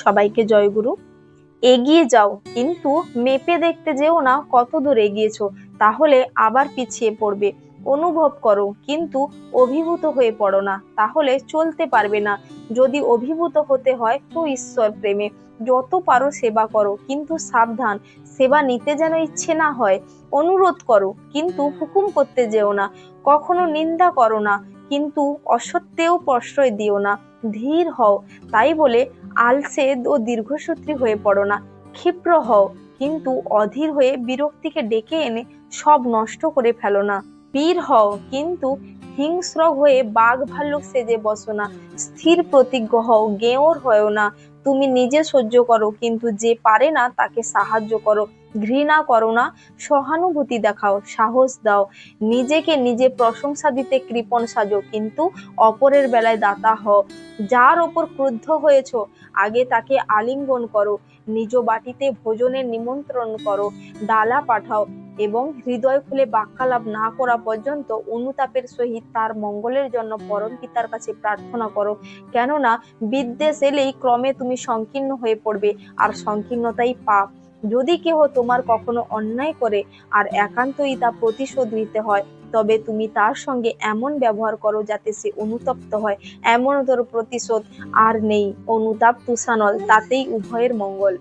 সবাইকে জয়গুরু। এগিয়ে যাও, কিন্তু মেপে দেখতে যেও না কত দূর এগিয়েছো, তাহলে আবার পিছিয়ে পড়বে। অনুভব করো, কিন্তু অভিভূত হয়ে পড়ো না, তাহলে চলতে পারবে না। যদি অভিভূত হতে হয় তো ঈশ্বর প্রেমে। যত পারো সেবা করো, কিন্তু সাবধান, সেবা নিতে যেন ইচ্ছে না হয়। অনুরোধ করো, কিন্তু হুকুম করতে যেও না। কখনো নিন্দা করো না, কিন্তু অসত্ত্বেও প্রশ্রয় দিও না। ধীর হও, তাই বলে আলসে ও দীর্ঘসূত্রী হয়ে পড়ো না। ক্ষিপ্র হও, কিন্তু অধীর হয়ে বিরক্তিকে ডেকে এনে সব নষ্ট করে ফেলো না। বীর হও, কিন্তু হিংস্র হয়ে বাঘ ভাল্লুক সেজে বসো না। স্থির প্রতিজ্ঞ হও, গেঁয়োর হও না। তুমি নিজে সহ্য করো, কিন্তু যে পারে না তাকে সাহায্য করো। ঘৃণা করো না, সহানুভূতি দেখাও, সাহস দাও। নিজেকে নিজে প্রশংসা দিতে কৃপণ সাজো, কিন্তু অপরের বেলায় দাতা হও। যার ওপর ক্রুদ্ধ হয়েছো, আগে তাকে আলিঙ্গন করো। নিজ বাটিতে ভোজনের নিমন্ত্রণ করো, ডালা পাঠাও, এবং হৃদয় খুলে বাক্যালাপ না করা পর্যন্ত অনুতাপের সহিত তার মঙ্গলের জন্য পরম পিতার কাছে প্রার্থনা করো। কেননা বিদ্বেষ এলেই ক্রমে তুমি সংকীর্ণ হয়ে পড়বে, আর সংকীর্ণতাই পাপ। যদি কেহ তোমার কখনো অন্যায় করে আর একান্তই তা প্রতিশোধ নিতে হয়, তবে তুমি তার সঙ্গে এমন ব্যবহার করো যাতে সে অনুতপ্ত হয়। এমনতর প্রতিশোধ আর নেই। অনুতাপ তুষানল, তাতেই উভয়ের মঙ্গল।